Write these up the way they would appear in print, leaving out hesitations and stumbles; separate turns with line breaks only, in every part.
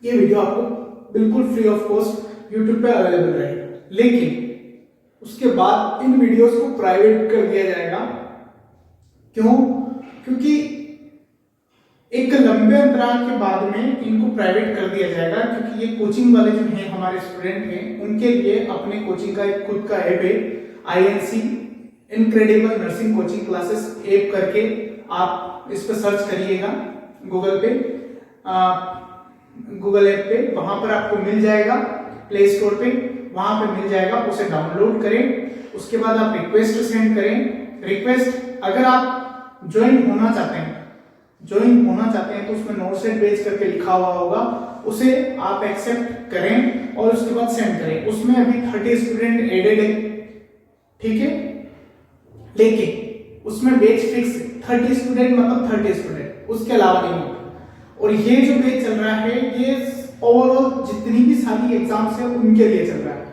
ये वीडियो आपको बिल्कुल फ्री ऑफ कॉस्ट यूट्यूब पे अवेलेबल रहेगा, लेकिन उसके बाद इन वीडियोस को प्राइवेट कर दिया जाएगा। क्यों? क्योंकि एक लंबे अंतराल के बाद में इनको प्राइवेट कर दिया जाएगा, क्योंकि ये कोचिंग वाले जो हैं हमारे स्टूडेंट हैं, उनके लिए अपने कोचिंग का एक खुद का ऐप है, INC incredible nursing coaching classes app करके आप इस पर सर्च करिएगा गूगल पे, गूगल ऐप पे, वहां पर आपको मिल जाएगा, प्ले स्टोर पे वहां पे मिल जाएगा, उसे डाउनलोड करें। उसके बाद आप रिक्वेस्ट सेंड करें। रिक्वेस्ट अगर आप ज्वाइन होना चाहते हैं तो उसमें नोट सेट पेज करके लिखा हुआ होगा, उसे आप एक्सेप्ट करें और उसके बाद सेंड करें। उसमें अभी 30 स्टूडेंट एडेड है, ठीक है, लेकिन उसमें बैच फिक्स 30 स्टूडेंट मतलब 30 स्टूडेंट, उसके अलावा नहीं होगा। और ये जो बैच चल रहा है ये ओवरऑल जितनी भी सारी एग्जाम्स है उनके लिए चल रहा है,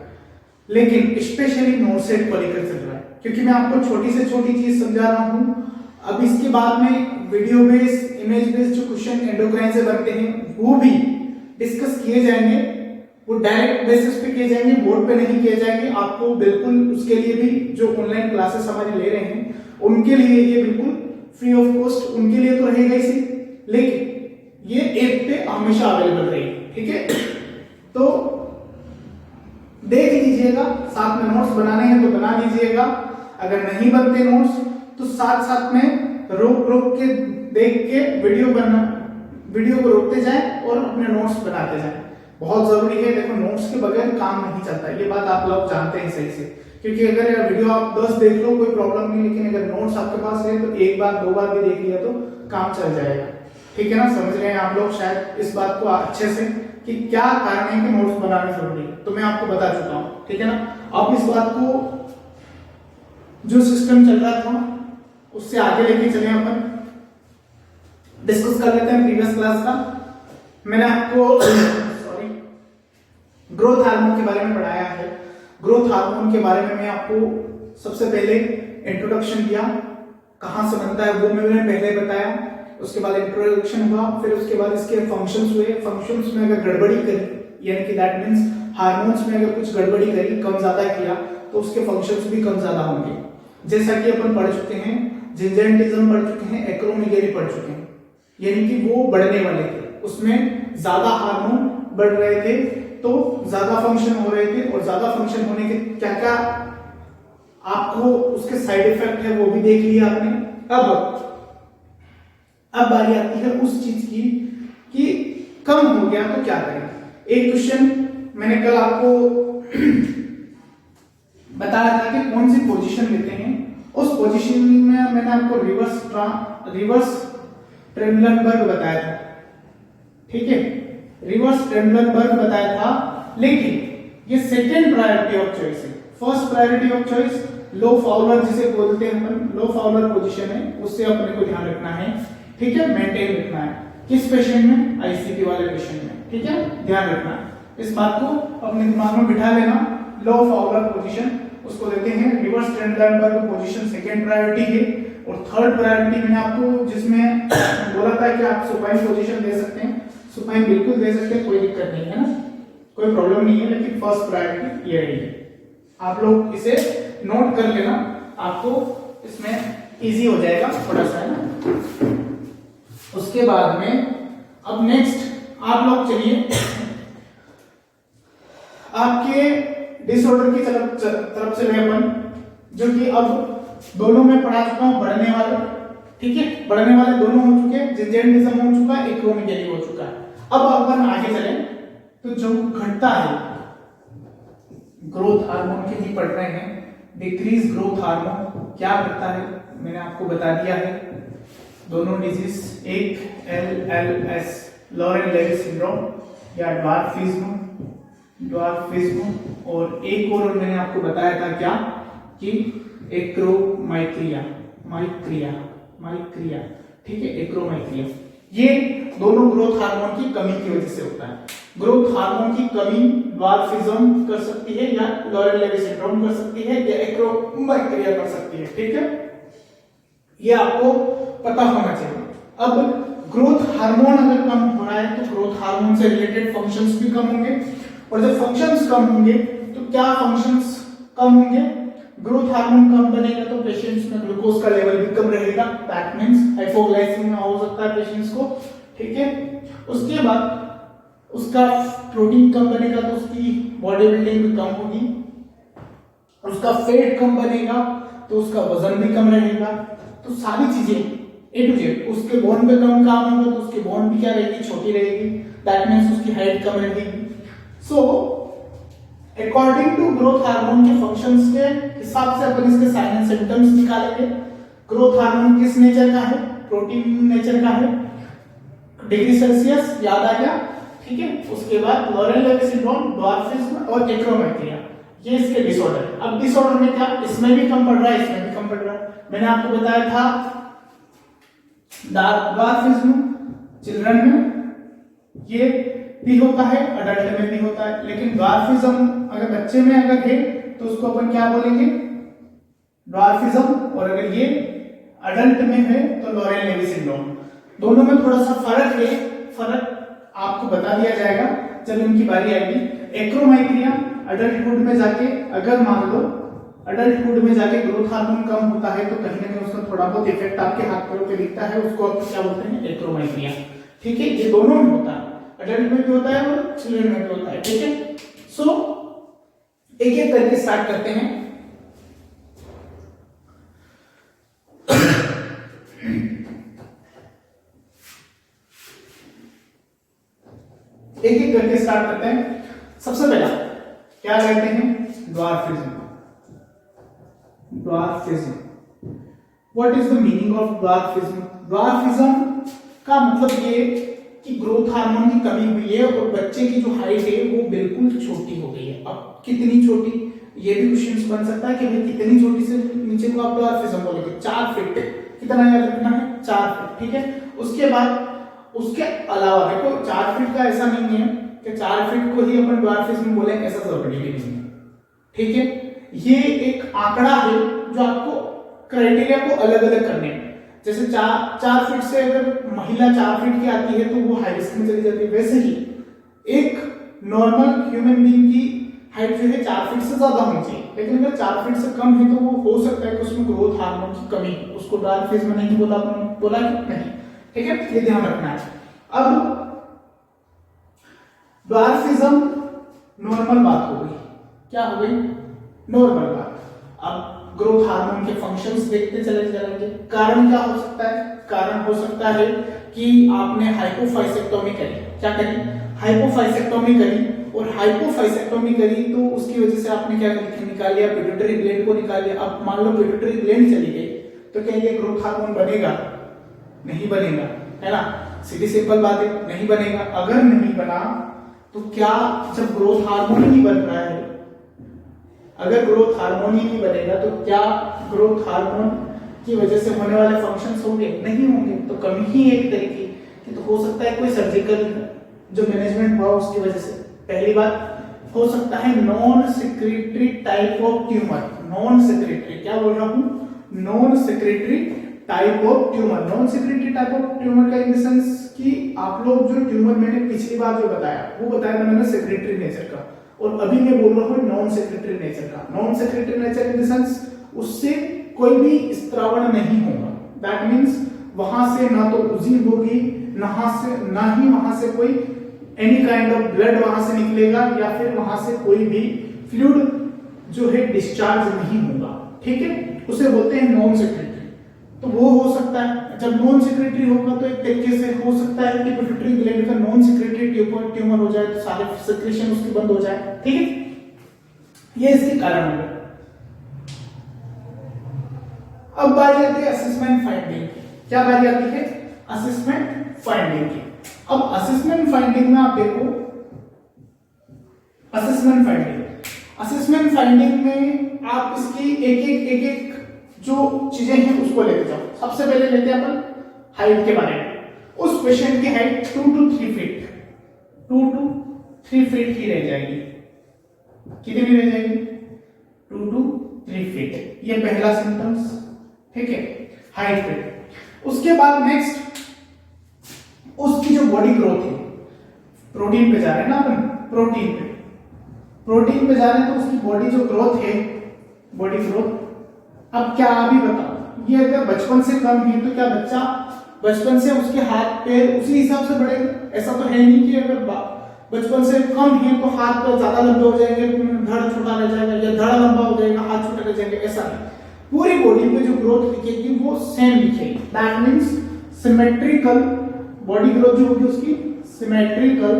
लेकिन स्पेशली नोट सेट को लेकर चल रहा है, क्योंकि मैं आपको छोटी से छोटी चीज समझा रहा हूं। अब इसके बाद में वीडियो बेस, इमेज बेस जो क्वेश्चन एंडोक्राइन से बनते हैं वो भी डिस्कस किए जाएंगे, वो डायरेक्ट बेसिस पे किए जाएंगे, बोर्ड पे नहीं किए जाएंगे। आपको बिल्कुल उसके लिए भी जो ऑनलाइन क्लासेस हमारे ले रहे हैं उनके लिए ये बिल्कुल फ्री ऑफ कॉस्ट उनके लिए तो रहेगा ही, लेकिन ये ऐप पे हमेशा अवेलेबल रहेगी, ठीक है। तो देख लीजिएगा, साथ में नोट्स बनाने हैं तो बना लीजिएगा, अगर नहीं बनते नोट्स तो साथ साथ में रोक के देख के वीडियो को रोकते जाएं और अपने नोट्स बनाते जाएं। बहुत जरूरी है, देखो नोट्स के बगैर काम नहीं चलता, ये बात आप लोग जानते हैं सही से, क्योंकि अगर वीडियो आप 10 देख लो कोई प्रॉब्लम नहीं, लेकिन अगर नोट्स आपके पास है तो एक बार 2 बार भी देख लिया तो काम चल जाएगा, ठीक है ना। समझ रहे हैं आप लोग शायद इस बात को अच्छे से कि क्या कारण है कि नोट्स बनाना जरूरी है, तो मैं आपको बता चुका हूं, ठीक है ना। अब इस बात को जो सिस्टम चल रहा था उससे आगे लेके चले, अपन डिस्कस कर लेते हैं प्रीवियस क्लास का। मैंने आपको ग्रोथ हार्मोन के बारे में पढ़ाया है। ग्रोथ हार्मोन के बारे में मैं आपको सबसे पहले इंट्रोडक्शन दिया, कहां से बनता है वो मैंने पहले बताया, उसके बाद इंट्रोडक्शन हुआ, फिर उसके बाद इसके फंक्शंस हुए। फंक्शंस में अगर गड़बड़ी करी, यानी कि दैट मींस हार्मोन्स में अगर कुछ गड़बड़ी करी, कम ज्यादा किया, तो उसके फंक्शंस भी कम ज्यादा होंगे। जैसा कि अपन पढ़ चुके हैं, जिंजेंटिज्म पढ़ चुके हैं, एक्रोमेगेली पढ़ चुके हैं, यानी कि वो बढ़ने वाले थे, उसमें ज्यादा हार्मोन बढ़ रहे थे तो ज्यादा फंक्शन हो रहे थे, और ज्यादा फंक्शन होने के क्या क्या आपको उसके साइड इफेक्ट है वो भी देख लिया आपने। अब बारी आती है उस चीज की कि कम हो गया तो क्या करें। एक क्वेश्चन मैंने कल आपको बताया था कि कौन सी पोजीशन लेते हैं, उस पोजीशन में मैंने आपको रिवर्स ट्रेनलनबर्ग बताया था, ठीक है, रिवर्स ट्रेनलनबर्ग बताया था, लेकिन ये सेकंड प्रायोरिटी ऑफ चॉइस है। First priority of choice low Fowler जिसे बोलते हैं अपन, लो फाउलर पोजीशन है, उससे अपने को ध्यान रखना है, ठीक है, मेंटेन रखना है। किस पेशेंट में? आईसीपी वाले पेशेंट में, ठीक है, ध्यान रखना है, इस बात को अपने दिमाग में बिठा लेना। लो फाउलर पोजीशन उसको देते हैं, रिवर्स ट्रेनलनबर्ग पोजीशन सेकंड प्रायोरिटी है, और थर्ड प्रायोरिटी मैंने आपको जिसमें बोला था कि आप सुपाइन पोजीशन दे सकते हैं, सुपाइन बिल्कुल दे सकते हैं, कोई दिक्कत नहीं है ना, कोई प्रॉब्लम नहीं है, लेकिन फर्स्ट प्रायोरिटी ये रहेगी। आप लोग इसे नोट कर लेना, आपको इसमें इजी हो जाएगा थोड़ा सा, है ना। उसके बाद में अब नेक्स्ट आप लोग चलिए आपके डिसऑर्डर की तरफ चले अपन, जो कि अब दोनों में पढ़ा चुका हूं, बढ़ने वाले, ठीक है, बढ़ने वाले दोनों हो चुके हैं, जिंजेंटिज्म हो चुका है, एक्रोमेगेली हो चुका है। अब अपन आगे चले तो जो घटता है ग्रोथ हार्मोन के ही पढ़ रहे हैं, डिक्रीज ग्रोथ हार्मोन क्या करता है मैंने आपको बता दिया है। दोनों डिजीज, एक LLS लॉरेन लेवी सिंड्रोम या ड्वार्फिज्म, और एक और मैंने आपको बताया था क्या कि एक्रोमाइक्रिया, ठीक है, एक्रोमाइक्रिया। ये दोनों ग्रोथ हार्मोन की कमी की वजह से होता है। ग्रोथ हार्मोन की कमी ड्वार्फिज्म कर सकती है, या लॉरेन लेवी सिंड्रोम कर सकती है, या एक्रोमाइक्रिया कर सकती है, ठीक है, ये आपको पता होना चाहिए। अब ग्रोथ हार्मोन अगर कम हो रहा है तो ग्रोथ हार्मोन से रिलेटेड फंक्शंस भी कम होंगे, और जब फंक्शंस कम होंगे तो क्या फंक्शंस कम होंगे, ग्रोथ हार्मोन कम बनेगा तो पेशेंट्स में ग्लूकोज का लेवल भी कम रहेगा, दैट मींस हाइपोग्लाइसीमिया हो सकता है पेशेंट्स को, ठीक है। उसके बाद उसका प्रोटीन कम बनेगा तो उसकी बॉडी बिल्डिंग भी कम होगी, उसका फैट कम बनेगा तो उसका वजन भी कम रहेगा, तो सारी चीजें ए टू जेड, उसके बोन पे कम काम होगा तो उसकी बोन भी क्या रहेगी, छोटी रहेगी, दैट मींस उसकी हाइट कम रहेगी। So according to growth hormone के फंक्शंस के हिसाब से अपन इसके साइन एंड सिम्टम्स निकालेंगे। ग्रोथ हार्मोन किस नेचर का है, प्रोटीन नेचर का है, डिग्री सेल्सियस याद आ गया, ठीक है। उसके बाद लॉरेल-लेवी सिंड्रोम, ड्वार्फिज्म और एक्रोमेगालिया, ये इसके डिसऑर्डर। अब डिसऑर्डर में क्या, इसमें भी कम पड़ रहा है, इसमें भी कम पड़ रहा है। मैंने आपको बताया था ड्वार्फिज्म चिल्ड्रन में ये भी होता है, अडल्ट में भी होता है, लेकिन ड्वार्फिज्म अगर बच्चे में अगर है तो उसको अपन क्या बोलेंगे, ड्वार्फिज्म, और अगर ये अडल्ट में है तो लॉरेल-लेवी सिंड्रोम। दोनों में थोड़ा सा फर्क है, फर्क आपको बता दिया जाएगा जब इनकी बारी आएगी। एक्रोमाइक्रिया अडल्टहुड में जाके, अगर मान लो अडल्टहुड में जाके ग्रोथ हार्मोन कम होता है तो कहीं ना कहीं उसका थोड़ा बहुत इफेक्ट आपके हाथ पैरों पे दिखता है, उसको आप क्या बोलते हैं, एक्रोमाइक्रिया, ठीक है। ये दोनों में होता है, अडल्ट में भी होता है और चिल्ड्रन में भी होता है, ठीक है। सो एक एक करके स्टार्ट करते हैं। एक एक करके स्टार्ट करते हैं। सबसे पहला क्या कहते हैं, dwarfism. Dwarfism, what is the meaning of dwarfism? Dwarfism का मतलब ये कि ग्रोथ हार्मोन की कमी हुई है और बच्चे की जो हाइट है वो बिल्कुल छोटी हो गई है। अब कितनी छोटी, ये भी क्वेश्चन बन सकता है कि भाई कितनी छोटी से नीचे को आप ड्वार्फिज्म बोलेंगे, 4 फीट, कितना याद रखना है, 4 फीट, ठीक है। उसके बाद उसके अलावा देखो 4 फीट का ऐसा नहीं है कि 4 फीट को ही अपन ड्वार्फिज्म बोलेंगे, ऐसा जरूरी भी नहीं है, ठीक है। ये एक आंकड़ा है जो आपको क्राइटेरिया को अलग अलग करने हैं। जैसे 4 फीट से अगर महिला 4 फीट की आती है तो वो हाई रिस्क में चली जाती है, वैसे ही एक नॉर्मल ह्यूमन बीइंग की हाइट जो है 4 फीट से ज्यादा होनी चाहिए, लेकिन अगर 4 फीट से कम है तो वो हो सकता है कि उसमें ग्रोथ हार्मोन की कमी, उसको ड्वार्फिज्म नहीं बोला नहीं, ठीक है, ये ध्यान रखना है। अब ड्वार्फिज्म नॉर्मल बात हो गई, क्या हो गई, नॉर्मल बात। अब ग्रोथ हार्मोन के फंक्शंस देखते चले जाएंगे। कारण क्या हो सकता है, कारण हो सकता है कि आपने हाइपोफाइसेक्टोमी करी, क्या करी, हाइपोफाइसेक्टोमी करी, और हाइपोफाइसेक्टोमी करी तो उसकी वजह से आपने क्या निकाल लिया, पिट्यूटरी ग्लैंड को निकाल लिया। अब मान लो पिट्यूटरी ग्लैंड चली गई तो क्या ये ग्रोथ हार्मोन बनेगा, नहीं बनेगा, है ना, सीधी सिंपल बात है, नहीं बनेगा। अगर नहीं बना तो क्या, जब ग्रोथ हार्मोन ही नहीं बन रहा है, अगर ग्रोथ हार्मोन ही नहीं बनेगा तो क्या ग्रोथ हार्मोन की वजह से होने वाले फंक्शंस होंगे, नहीं होंगे, तो कमी ही एक तरीके की। तो हो सकता है कोई सर्जिकल जो मैनेजमेंट हुआ उसकी वजह से। पहली बात हो सकता है non secretary type of tumour, non secretary, क्या बोल रहा हूं, non secretary type of tumour. Non secretary type of tumour का इन द सेंस कि आप लोग जो ट्यूमर मैंने पिछली बार जो बताया वो बताया था मैंने सेक्रेटरी नेचर का, और अभी मैं बोल रहा हूँ नॉन सेक्रेटरी नेचर का। Non secretary nature in the sense उससे कोई भी स्त्रावण नहीं होगा, दैट मींस वहां से ना तो उजी होगी, ना ही वहां से कोई एनी काइंड ऑफ ब्लड वहां से निकलेगा, या फिर वहां से कोई भी फ्लूइड जो है डिस्चार्ज नहीं होगा, ठीक है, उसे बोलते हैं नॉन सेक्रेटरी। तो वो हो सकता है, जब नॉन सेक्रेटरी होगा तो एक तरीके से हो सकता है कि पिट्यूटरी ग्लैंड का नॉन सेक्रेटरी ट्यूमर हो जाए तो सारे सेक्रेशन उसके बंद हो जाए, ठीक है, ये इसके कारण होगा। अब बारी आती है असेसमेंट फाइंडिंग, क्या बारी आती है, असेसमेंट फाइंडिंग की। अब असेसमेंट फाइंडिंग में आप देखो, असेसमेंट फाइंडिंग में आप इसकी एक एक जो चीजें हैं उसको लेते जाओ। सबसे पहले लेते हैं अपन हाइट के बारे में। उस पेशेंट की height 2 to 3 feet, 2 to 3 feet ही रह जाएगी, कितनी रह जाएगी, 2 to 3 फीट, ये पहला सिम्टम्स, ठीक है, हाइट पे। उसके बाद नेक्स्ट उसकी जो बॉडी ग्रोथ है, प्रोटीन पे जा रहे हैं ना अपन, प्रोटीन पे जा रहे हैं तो उसकी बॉडी जो ग्रोथ है, बॉडी ग्रोथ। अब क्या अभी बताओ, ये अगर बचपन से कम है तो क्या बच्चा बचपन से उसके हाथ पैर उसी हिसाब से बढ़ेगा? ऐसा तो है नहीं कि अगर बचपन से कम है तो हाथ पैर ज्यादा लंबे हो जाएंगे, धड़ छोटा रह जाएगा, या धड़ लंबा हो जाएगा हाथ छोटे रह जाएंगे, ऐसा नहीं। पूरी बॉडी पे जो ग्रोथ दिखेगी वो सेम दिखेगी। That means symmetrical body growth जो होगी उसकी सिमेट्रिकल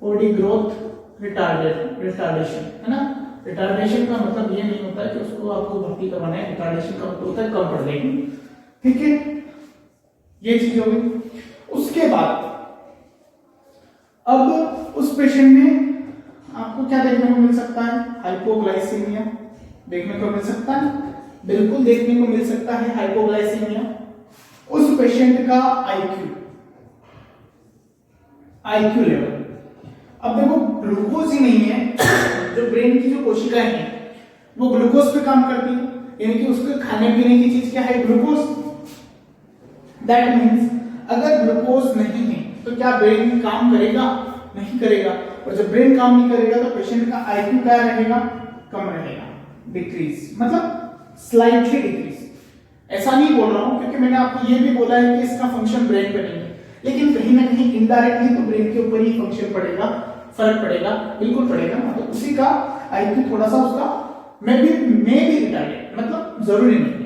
बॉडी ग्रोथ रिटार्डेशन है ना। रिटार्डेशन का मतलब ये नहीं होता है कि उसको आपको भर्ती करवाना है, रिटार्डेशन का मतलब होता है कम पढ़ लेगी, ठीक है। ये चीज हो गई। उसके बाद अब उस पेशेंट में आपको क्या देखने को मिल सकता है? हाइपोग्लाइसीमिया देखने को मिल सकता है, बिल्कुल देखने को मिल सकता है हाइपोग्लाइसीमिया। उस पेशेंट का आईक्यू लेवल, अब देखो ग्लूकोज ही नहीं है, जो ब्रेन की जो कोशिकाएं हैं वो ग्लूकोज पे काम करती है, यानी कि उसके खाने पीने की चीज क्या है? ग्लूकोज। दैट मींस अगर ग्लूकोज नहीं है तो क्या ब्रेन काम करेगा? नहीं करेगा। और जब ब्रेन काम नहीं करेगा तो पेशेंट का आईक्यू क्या रहेगा? कम रहेगा, डिक्रीज, मतलब स्लाइटली डिक्रीज। ऐसा नहीं बोल रहा हूं क्योंकि मैंने आपको ये भी बोला है कि इसका फंक्शन ब्रेन पे नहीं है, लेकिन कहीं ना कहीं इनडायरेक्टली तो ब्रेन के ऊपर ही फंक्शन पड़ेगा, फर्क पड़ेगा, बिल्कुल पड़ेगा। मतलब उसी का आईक्यू थोड़ा सा उसका मैं भी रिटार्डेड, मतलब जरूरी नहीं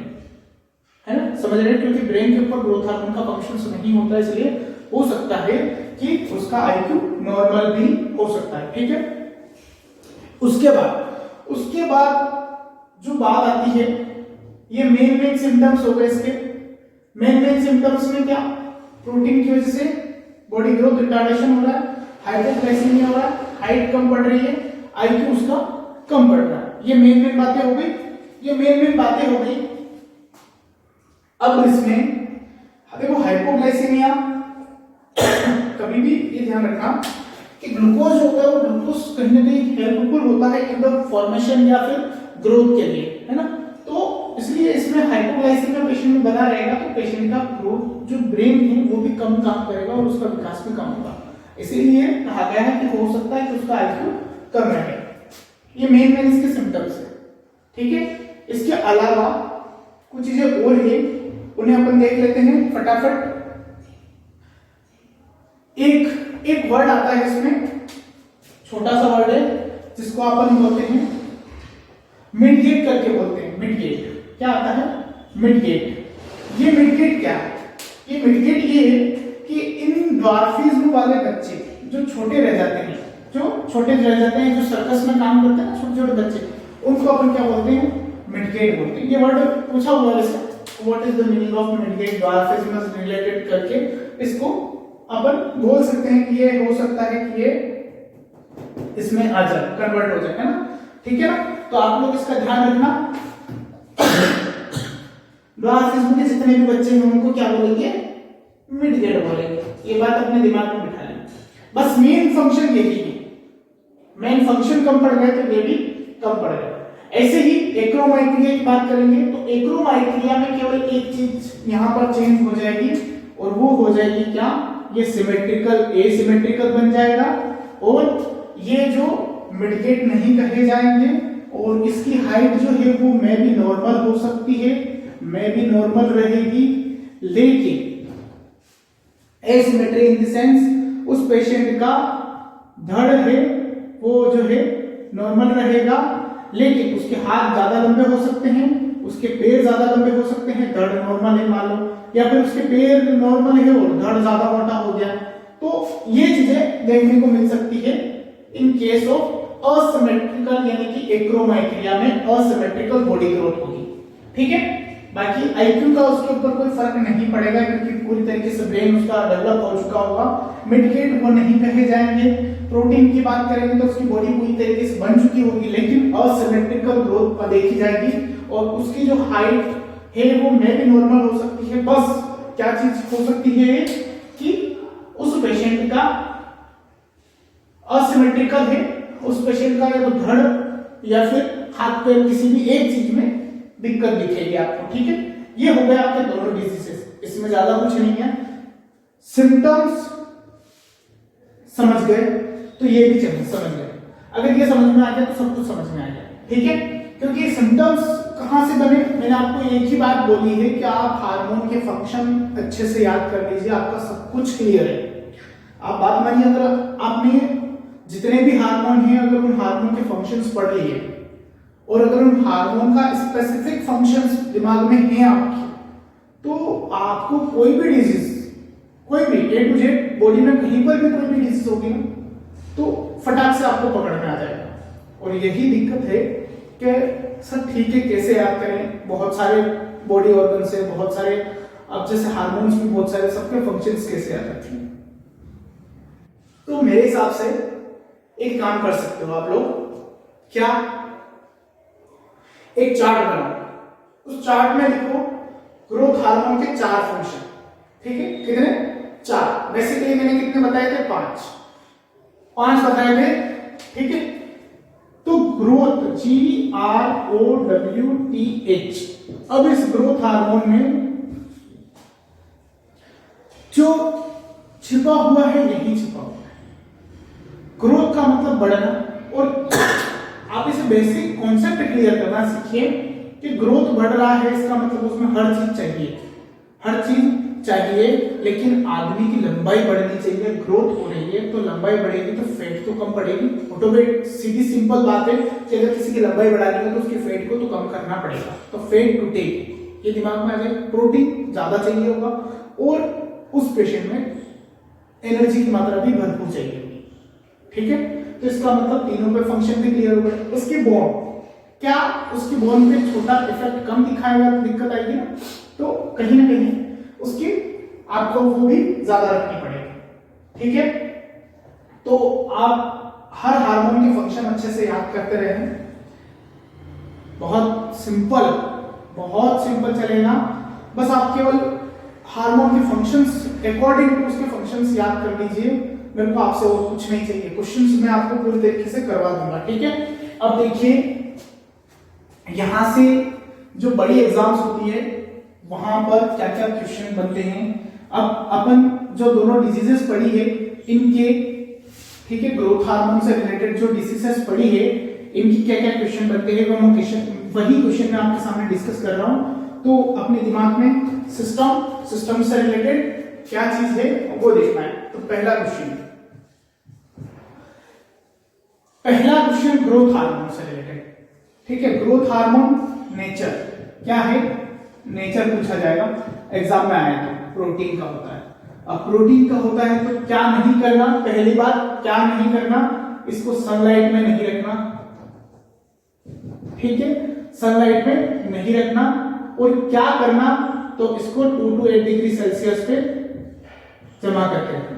है ना, समझ रहे हैं? क्योंकि ब्रेन के ऊपर ग्रोथ हार्मोन का फंक्शन नहीं होता, इसलिए हो सकता है कि उसका आईक्यू नॉर्मल भी हो सकता है, ठीक है। उसके बाद जो बात आती है, ये मेन सिम्टम्स हो गए इसके। मेन सिम्टम्स में क्या? प्रोटीन की वजह से बॉडी ग्रोथ रिटार्डेशन हो रहा है, हाइपोग्लाइसीमिया हो रहा है, हाइट कम बढ़ रही है, आईक्यू उसका कम बढ़ रहा है। ये मेन बातें हो गई। अब इसमें देखो हाइपोग्लाइसीमिया, कभी भी ये ध्यान रखना कि ग्लूकोज होता है वो ग्लूकोज कहीं ना कहीं हेल्पफुल होता है इन द फॉर्मेशन या फिर ग्रोथ के लिए, है ना। तो इसलिए इसमें हाइपोग्लाइसीमिया पेशेंट में बना रहेगा तो पेशेंट का ग्रोथ जो ब्रेन है वो भी कम काम करेगा और उसका विकास भी कम होगा। इसीलिए कहा गया है कि हो सकता है कि उसका आईक्यू कम रहे। ये मेन इसके सिम्टम्स है, ठीक है। इसके अलावा कुछ चीजें और है, उन्हें अपन देख लेते हैं फटाफट। एक वर्ड आता है इसमें, छोटा सा वर्ड है जिसको अपन बोलते हैं मिडगेट करके बोलते हैं। मिडगेट क्या आता है? मिडगेट। ये मिडगेट क्या है? ये मिडगेट ये है कि इन ड्वार्फिज्म वाले बच्चे जो छोटे रह जाते हैं, जो सर्कस में काम करते हैं ना, छोटे बच्चे, उनको अपन क्या बोलते हैं? मिडगेट बोलते हैं। ये वर्ड पूछा हुआ है इसका, what is the meaning of midget, dwarfism से रिलेटेड करके इसको अपन बोल सकते हैं कि ये हो सकता है कि ये इसमें आ जाए, कन्वर्ट हो जाए, है ना, ठीक है ना। तो आप लोग इसका ध्यान रखना। ड्वार्फिज्म के जितने भी बच्चे हैं उनको क्या बोलेंगे? मिडगेट बोलेंगे। ये बात अपने दिमाग में बिठा लें। बस मेन फंक्शन यही है, मेन फंक्शन कम पड़ गए तो ये भी कम पड़ गए। ऐसे ही एक्रोमाइक्रिया की बात करेंगे तो एक्रोमाइक्रिया में केवल एक चीज यहां पर चेंज हो जाएगी और वो हो जाएगी क्या? ये सिमेट्रिकल एसिमेट्रिकल बन जाएगा और ये जो मिडगेट नहीं कहे जाएंगे और इसकी हाइट जो है वो में भी नॉर्मल हो सकती है, में भी नॉर्मल रहेगी, लेकिन एसिमेट्री इन द सेंस उस पेशेंट का धड़ है वो जो है नॉर्मल रहेगा, लेकिन उसके हाथ ज्यादा लंबे हो सकते हैं, उसके पैर ज्यादा लंबे हो सकते हैं, धड़ नॉर्मल है मान लो, या फिर उसके पैर नॉर्मल है और धड़ ज्यादा मोटा हो गया। तो ये चीजें देखने को मिल सकती है इन केस ऑफ असिमेट्रिकल, यानी कि एक्रोमाइक्रिया में असिमेट्रिकल बॉडी ग्रोथ होगी, ठीक है। बाकी आईक्यू का उसके ऊपर कोई फर्क नहीं पड़ेगा क्योंकि पूरी तरीके से ब्रेन उसका डेवलप हो चुका होगा। मिडगेट वो नहीं कहे जाएंगे। प्रोटीन की बात करेंगे तो उसकी बॉडी पूरी तरीके से बन चुकी होगी, लेकिन असिमेट्रिकल ग्रोथ देखी जाएगी और उसकी जो हाइट है वो में भी नॉर्मल हो सकती है। बस क्या चीज हो सकती है कि उस पेशेंट का असिमेट्रिकल है, उस पेशेंट का या तो धड़ या फिर हाथ पैर किसी भी एक चीज में दिक्कत दिखेगी आपको, ठीक है। ये हो गया आपके दोनों डिजीजेस। इसमें ज्यादा कुछ नहीं है। सिम्टम्स समझ गए तो ये भी समझ गए। अगर ये समझ में आ गया तो सब कुछ समझ में आ गया, ठीक है। क्योंकि सिम्टम्स कहां से बने, मैंने आपको एक ही बात बोली है कि आप हार्मोन के फंक्शन अच्छे से याद कर लीजिए, आपका सब कुछ क्लियर है। आप बात मानिए, अगर आपने जितने भी हार्मोन हैं अगर उन हार्मोन के फंक्शंस पढ़ लिए और अगर उन हार्मोन का स्पेसिफिक फंक्शंस दिमाग में है आपके, तो आपको कोई भी डिजीज, कोई भी A to Z बॉडी में कहीं पर भी कोई भी डिजीज होगी ना तो फटाक से आपको पकड़ में आ जाएगा। और यही दिक्कत है कि सर ठीक है कैसे याद करें, बहुत सारे बॉडी ऑर्गन से, बहुत सारे अब जैसे हार्मोन्स भी बहुत सारे, सबके फंक्शंस कैसे याद रखें। तो मेरे हिसाब से एक काम कर सकते हो आप लोग, क्या, एक चार्ट बनाओ, उस चार्ट में लिखो ग्रोथ हार्मोन के 4 फंक्शन, ठीक है। कितने? 4। बेसिकली मैंने कितने बताए थे? 5 बताए थे, ठीक है। तो ग्रोथ GROWTH, अब इस ग्रोथ हार्मोन में जो छिपा हुआ है यही छिपा हुआ है। ग्रोथ का मतलब बढ़ना, और आप इसे बेसिक कॉन्सेप्ट क्लियर करना सीखिए कि ग्रोथ बढ़ रहा है इसका मतलब उसमें हर चीज चाहिए, हर चीज चाहिए, लेकिन आदमी की लंबाई बढ़नी चाहिए। ग्रोथ हो रही है तो लंबाई बढ़ेगी तो फैट तो कम पड़ेगी, ऑटोमेटिक, सीधी सिंपल बात है कि अगर किसी की लंबाई बढ़ानी है तो उसकी फैट को तो कम करना पड़ेगा, तो फैट टूटेगी, ये दिमाग में आ जाए। प्रोटीन ज्यादा चाहिए होगा और उस पेशेंट में एनर्जी की मात्रा भी भरपूर चाहिए होगी, ठीक है। तो इसका मतलब तीनों पे फंक्शन भी क्लियर हो गए। उसकी बोन, क्या उसकी बोन पे छोटा इफेक्ट कम दिखाएगा तो दिक्कत आएगी ना, तो कहीं ना कहीं उसकी आपको वो भी ज्यादा रखनी पड़ेगी, ठीक है। तो आप हर हार्मोन के फंक्शन अच्छे से याद करते रहे, बहुत सिंपल चलेगा। बस आप केवल हार्मोन के फंक्शंस अकॉर्डिंग टू उसके फंक्शंस याद कर लीजिए, मेरे को आपसे और कुछ नहीं चाहिए। क्वेश्चंस मैं आपको पूरी तरीके से करवा दूंगा, ठीक है। अब देखिए यहां से जो बड़ी एग्जाम्स होती है वहां पर क्या क्या क्वेश्चन बनते हैं। अब अपन जो दोनों डिजीजेस पढ़ी है इनके, ठीक है, ग्रोथ हार्मोन से रिलेटेड जो डिसीजेस पढ़ी है इनकी क्या क्या क्वेश्चन बनते हैं वही क्वेश्चन मैं आपके सामने डिस्कस कर रहा हूं। तो अपने दिमाग में सिस्टम से रिलेटेड क्या चीज है वो देखना है। तो पहला क्वेश्चन ग्रोथ हार्मोन से रिलेटेड, ठीक है। ग्रोथ हार्मोन नेचर क्या है, नेचर पूछा जाएगा एग्जाम में आया तो प्रोटीन का होता है। अब प्रोटीन का होता है तो क्या नहीं करना, पहली बात क्या नहीं करना, इसको सनलाइट में नहीं रखना, ठीक है, सनलाइट में नहीं रखना। और क्या करना, तो इसको 2 to 8 डिग्री सेल्सियस पे जमा करके रखना,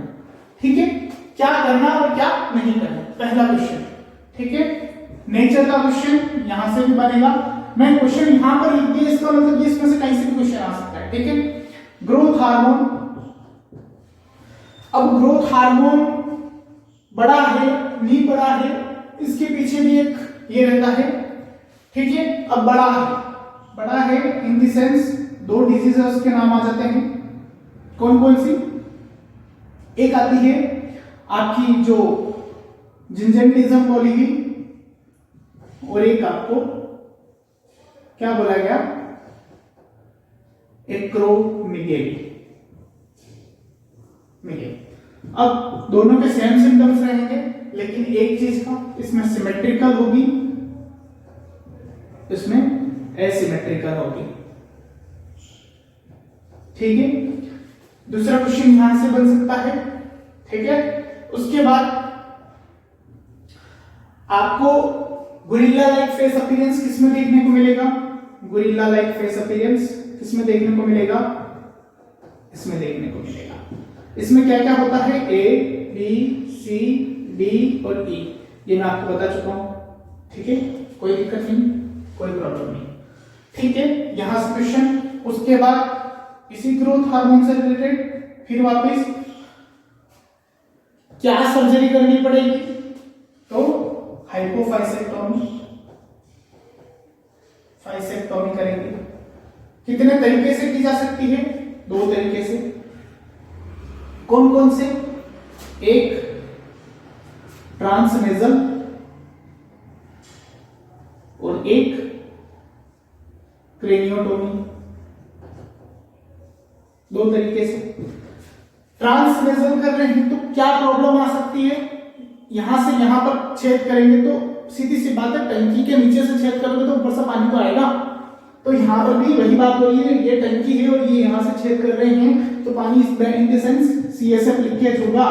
ठीक है। क्या करना और क्या नहीं करना, पहला क्वेश्चन, ठीक है। नेचर का क्वेश्चन यहां से भी बनेगा, मैं क्वेश्चन यहां पर लिख दिया, इसका मतलब ये इसमें से कहीं से भी क्वेश्चन आ सकता है, ठीक है। ग्रोथ हार्मोन, अब ग्रोथ हार्मोन बड़ा है नहीं बड़ा है, इसके पीछे भी एक ये रहता है, ठीक है। अब बड़ा है इन द सेंस 2 डिजीजेस के नाम आ जाते हैं, कौन कौन सी, एक आती है आपकी जो जिंजेंटिज्म बोली गई, और एक आपको क्या बोला गया, एक्रोमीगेली। अब दोनों के सेम सिम्टम्स रहेंगे, लेकिन एक चीज का इसमें सिमेट्रिकल होगी, इसमें एसिमेट्रिकल होगी, ठीक है। दूसरा क्वेश्चन यहां से बन सकता है, ठीक है। उसके बाद आपको गोरिल्ला लाइक फेस अपीयरेंस किसमें देखने को मिलेगा, गोरिल्ला लाइक फेस अपीयरेंस किसमें देखने को मिलेगा, इसमें देखने को मिलेगा। इसमें क्या क्या होता है, A, B, C, D और E, ये मैं आपको बता चुका हूं, ठीक है। कोई दिक्कत नहीं, कोई प्रॉब्लम नहीं, ठीक है। यहां से क्वेश्चन, उसके बाद इसी ग्रोथ हार्मोन से रिलेटेड फिर वापस क्या सर्जरी करनी पड़ेगी, तो फाइसेक्टोमी करेंगे। कितने तरीके से की जा सकती है, दो तरीके से। कौन कौन से? एक ट्रांसनेजल और एक क्रेनियोटोमी, दो तरीके से। ट्रांसनेजल कर रहे हैं तो क्या प्रॉब्लम आ सकती है? यहां से यहां पर छेद करेंगे तो सीधी सी बात है, टंकी के नीचे से छेद करोगे तो ऊपर से पानी तो आएगा। तो यहां पर भी वही बात हो रही है, ये टंकी है और ये यहां से छेद कर रहे हैं तो पानी in the sense CSF leakage होगा।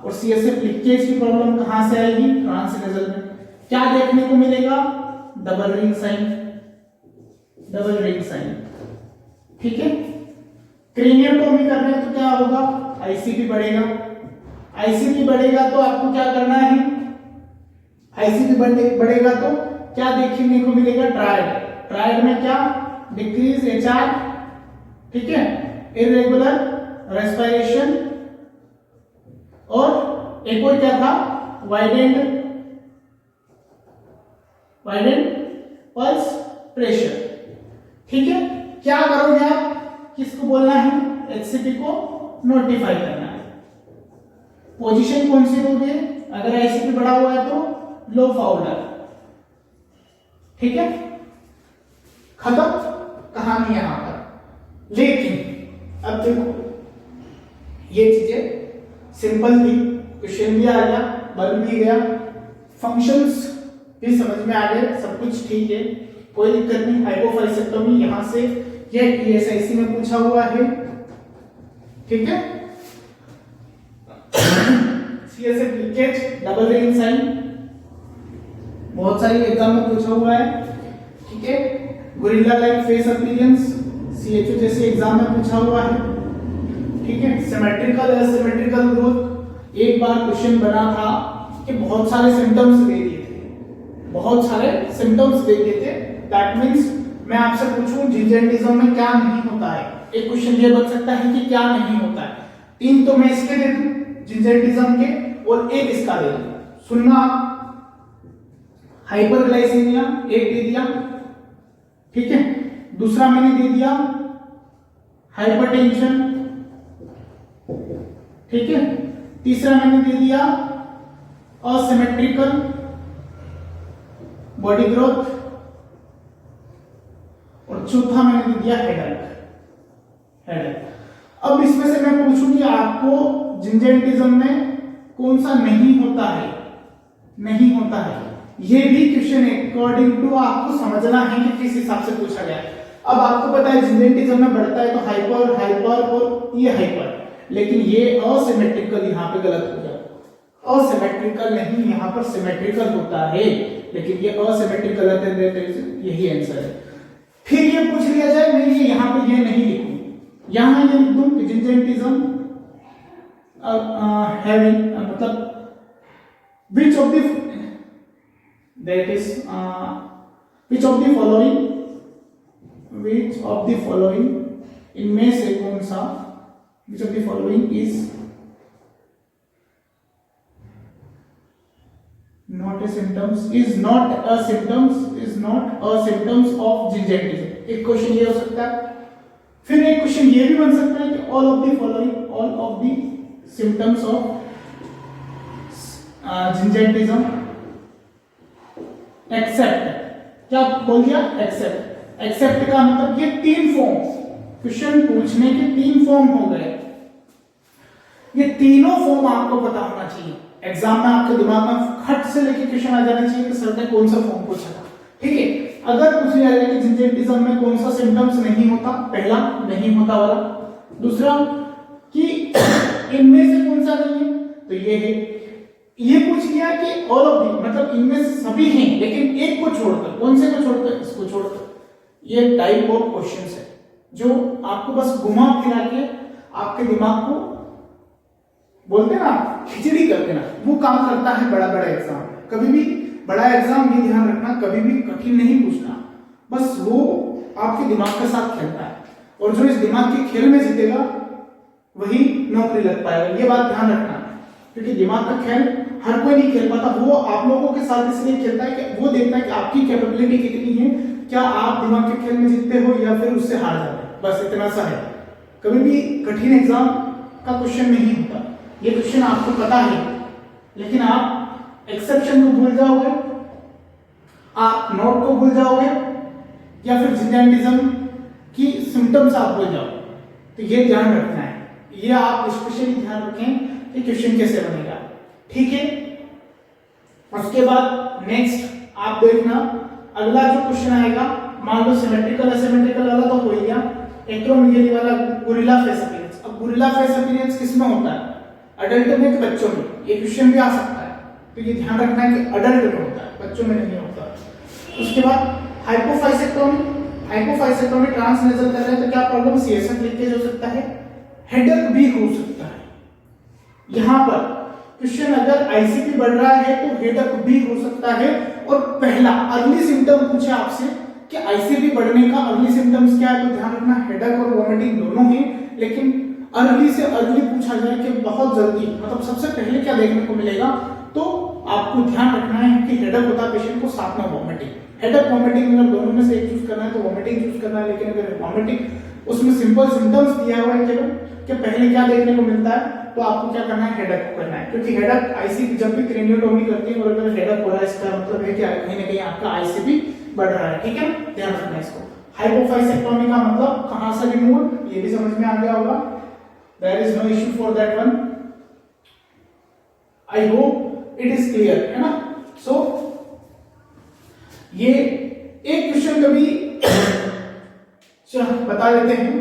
और सीएसएफ लीकेज की प्रॉब्लम कहां से आएगी? ट्रांसनेजल में। क्या देखने को मिलेगा? Double ring sign, double ring sign, ठीक है। क्रेनियोटोमी कर रहे हैं तो क्या होगा? आईसीपी बढ़ेगा। आईसीपी बढ़ेगा तो आपको क्या करना है? आईसीपी बढ़ेगा तो क्या देखने को मिलेगा? ट्रायड। ट्रायड में क्या? डिक्रीज एचआर, ठीक है, इरेगुलर रेस्पिरेशन, और एक और क्या था? वाइडेंड पल्स प्रेशर, ठीक है। क्या करोगे आप? किसको बोलना है? एचसीपी को नोटिफाई करना है। पोजीशन कौन सी दोगे? अगर आईसीपी बढ़ा हुआ है तो लो फाउलर, ठीक है। खत्म कहानी यहां पर। लेकिन अब देखो, ये चीजें सिंपल थी, क्वेश्चन भी आ गया, बन भी गया, फंक्शंस भी समझ में आ गए, सब कुछ ठीक है, कोई दिक्कत नहीं। हाइपोफाइसेक्टोमी यहां से ये टीएसआईसी में पूछा हुआ है, ठीक है। CSF leakage, double ring sign, बहुत सारी एग्जाम में पूछा हुआ है, ठीक है। Gorilla like face appearance, CHO जैसे एग्जाम में पूछा हुआ है, ठीक है। सिमेट्रिकल एसिमेट्रिकल ग्रोथ, एक बार क्वेश्चन बना था कि बहुत सारे सिम्टम्स दे दिए थे, बहुत सारे सिम्टम्स दे दिए थे। दैट मींस मैं आपसे पूछूं जिंजेंटिज्म में क्या नहीं होता है, एक क्वेश्चन ये बन सकता है कि क्या नहीं होता है। 3 तो मैं इसके दे दूं जिंजेंटिज्म के, और एक इसका दे दूं। सुनना, हाइपरग्लाइसीमिया एक दे दिया, ठीक है। दूसरा मैंने दे दिया हाइपरटेंशन, ठीक है। तीसरा मैंने दे दिया असिमेट्रिकल बॉडी ग्रोथ, और चौथा मैंने दे दिया हेडेक। अब इसमें से मैं पूछूं कि आपको जिंजेंटिज्म में कौन सा नहीं होता है? नहीं होता है, ये भी क्वेश्चन है, अकॉर्डिंग टू आपको समझना है कि किस हिसाब से पूछा गया है। अब आपको पता है जिंजेंटिज्म में बढ़ता है तो हाइपर और ये हाइपर, लेकिन ये असिमेट्रिकल यहां पे गलत हो गया। असिमेट्रिकल नहीं, यहां पर सिमेट्रिकल होता है, लेकिन ये असिमेट्रिकल है, यही आंसर है। फिर ये पूछ लिया जाए, मैं ये यहां पे ये नहीं लिखूं, यहां ये लिख दूं कि जिंजेंटिज्म हैविंग, मतलब which of the following इनमें से कौन सा, which of the following is not a symptoms of gingivitis। एक क्वेश्चन ये हो सकता है। फिर एक क्वेश्चन ये भी बन सकता है कि all of the symptoms of gingivitism except, क्या बोल दिया? एक्सेप्ट। एक्सेप्ट का मतलब ये 3 फॉर्म, क्वेश्चन पूछने के 3 फॉर्म हो गए। ये तीनों फॉर्म आपको पता होना चाहिए, एग्जाम में आपके दिमाग में खट से लेके क्वेश्चन आ जाना चाहिए कि सर ने कौन सा फॉर्म पूछा था, ठीक है। अगर पूछ लिया जाए कि जिंजेंटिज्म में कौन सा सिम्टम्स नहीं होता, पहला नहीं होता वाला, दूसरा कि इनमें से कौन सा नहीं है, तो ये है। ये पूछ लिया कि ऑल ऑफ दी, मतलब इनमें से सभी हैं लेकिन एक को छोड़कर, कौन से को छोड़कर? इसको छोड़कर। ये टाइप ऑफ क्वेश्चंस है जो आपको बस घुमा फिरा के आपके दिमाग को बोलते ना खिचड़ी कर देना, वो काम करता है बड़ा एग्जाम। कभी भी बड़ा एग्जाम ये ध्यान रखना, कभी भी कठिन नहीं पूछना, बस वो आपके दिमाग के साथ खेलता है, और जो इस दिमाग के खेल में जीतेगा वही नौकरी लग पाएगा। ये बात ध्यान रखना, क्योंकि दिमाग का खेल हर कोई नहीं खेल पाता, वो आप लोगों के साथ इसलिए खेलता है कि वो देखता है कि आपकी कैपेबिलिटी कितनी है, क्या आप दिमाग के खेल में जीतते हो या फिर उससे हार जाते हो, बस इतना सा है। कभी भी कठिन एग्जाम का क्वेश्चन नहीं होता, ये क्वेश्चन आपको पता है, लेकिन आप एक्सेप्शन को भूल जाओगे, आप नोट को भूल जाओगे, या फिर जिंजाइटिज्म की सिम्टम्स आप भूल जाओ। तो ये ध्यान रखना है, ये आप स्पेशली ध्यान रखें कि क्वेश्चन कैसे बनेगा, ठीक है। उसके बाद नेक्स्ट आप देखना, अगला जो क्वेश्चन आएगा, मान लो सिमेट्रिकल असिमेट्रिकल वाला तो हो ही गया, एक्रोमेगाली वाला गोरिल्ला फेस अपीयरेंस। अब गोरिल्ला फेस अपीयरेंस किसमें होता है? अडल्ट में कि बच्चों में? ये क्वेश्चन भी आ सकता है, तो ये ध्यान रखना है कि अडल्ट में होता है, बच्चों में नहीं होता। उसके बाद हाइपोफाइसेक्टोमी, हाइपोफाइसेक्टोमी ट्रांसनेजल कर रहे हैं तो क्या प्रॉब्लम? सीएसएफ लीकेज हो सकता है, हेडेक भी हो सकता है। यहां पर क्वेश्चन अगर आईसीपी बढ़ रहा है तो हेडेक भी हो सकता है। और पहला अर्ली सिम्टम पूछे आपसे कि आईसीपी बढ़ने का अर्ली सिम्टम्स क्या है, तो ध्यान रखना हेडेक और वोमिटिंग दोनों ही, लेकिन अर्ली से अर्ली पूछा जाए कि बहुत जल्दी, मतलब सबसे पहले क्या देखने को मिलेगा, तो आपको ध्यान रखना है कि हेडेक होता है पेशेंट को, साथ में वोमिटिंग। हेडेक वोमिटिंग अगर दोनों में से एक चूज करना है तो वोमिटिंग चूज करना है, लेकिन अगर वोमिटिंग उसमें सिंपल सिम्टम्स दिया हुआ है केवल कि पहले क्या देखने को मिलता है, तो आपको क्या करना है? हेडेक करना है, क्योंकि हेडेक आईसीपी जब भी क्रेनियोटोमी करती है और अगर हेडेक हो रहा है इसका मतलब है कि कहीं ना कहीं आपका आईसीपी बढ़ रहा है, ठीक है, ध्यान रखना इसको। हाइपोफाइसेक्टोमी का मतलब कहां से रिमूव, ये भी समझ में आ गया होगा, there is no issue for that one, I hope it is clear, है ना। सो ये एक क्वेश्चन कभी बता देते हैं,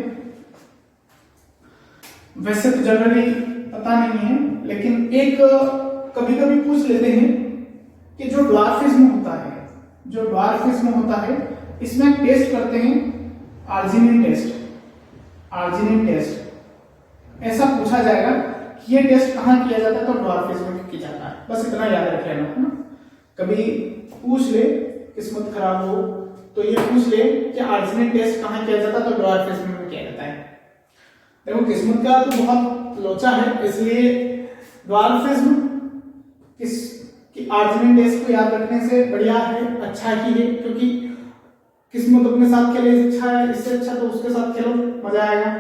वैसे तो जनरली पता नहीं है, लेकिन एक कभी कभी पूछ लेते हैं कि जो ड्वार्फिज्म होता है, जो ड्वार्फिज्म होता है इसमें टेस्ट करते हैं आर्जिनिन टेस्ट, आर्जिनिन टेस्ट। ऐसा पूछा जाएगा कि ये टेस्ट कहां किया जाता है, तो ड्वार्फिज्म में किया जाता है, बस इतना याद रख लेना, है ना। कभी पूछ ले, किस्मत खराब हो तो ये पूछ ले कि आर्जिनिन टेस्ट कहां किया जाता है, तो ड्वार्फिज्म में किया जाता है। देखो किस्मत का तो बहुत लोचा है, इसलिए ड्वार्फिज्म की आर्जिनिन टेस्ट को याद रखने से बढ़िया है, अच्छा ही है, क्योंकि किस्मत अपने साथ खेले, अच्छा है, इससे अच्छा तो उसके साथ खेलो, मजा आएगा,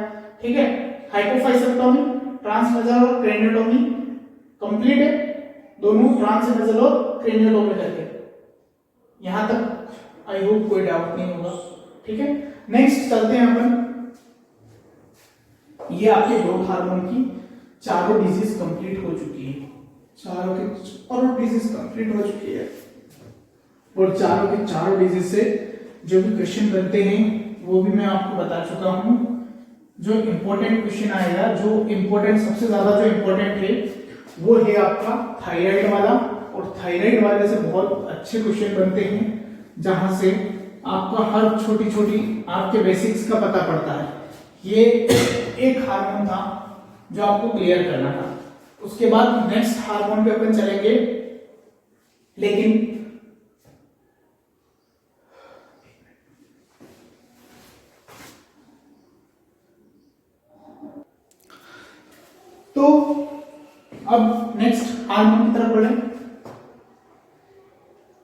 ठीक है। हाइपोफाइसेक्टोमी, ट्रांसनेजल और क्रेनियोटोमी कंप्लीट है, दोनों ट्रांसनेजल और क्रेनियोटोमी करके, यहां तक आई होप कोई डाउट नहीं होगा, ठीक है। नेक्स्ट चलते हैं अपन, ये आपके ग्रोथ हार्मोन की चारों डिजीज कंप्लीट हो चुकी है, चारों डिजीज कंप्लीट हो चुकी है, और चारों के चारों डिजीज से जो भी क्वेश्चन बनते हैं वो भी मैं आपको बता चुका हूं। जो इंपॉर्टेंट क्वेश्चन आएगा, जो इंपॉर्टेंट सबसे ज्यादा जो इंपॉर्टेंट है वो है आपका थायराइड वाला, और थायराइड वाले से बहुत अच्छे क्वेश्चन बनते हैं, जहां से आपका हर छोटी छोटी आपके बेसिक्स का पता पड़ता है। ये एक हार्मोन था जो आपको क्लियर करना था, उसके बाद नेक्स्ट हार्मोन पे अपन चलेंगे, लेकिन तो अब नेक्स्ट हार्मोन की तरफ बढ़े।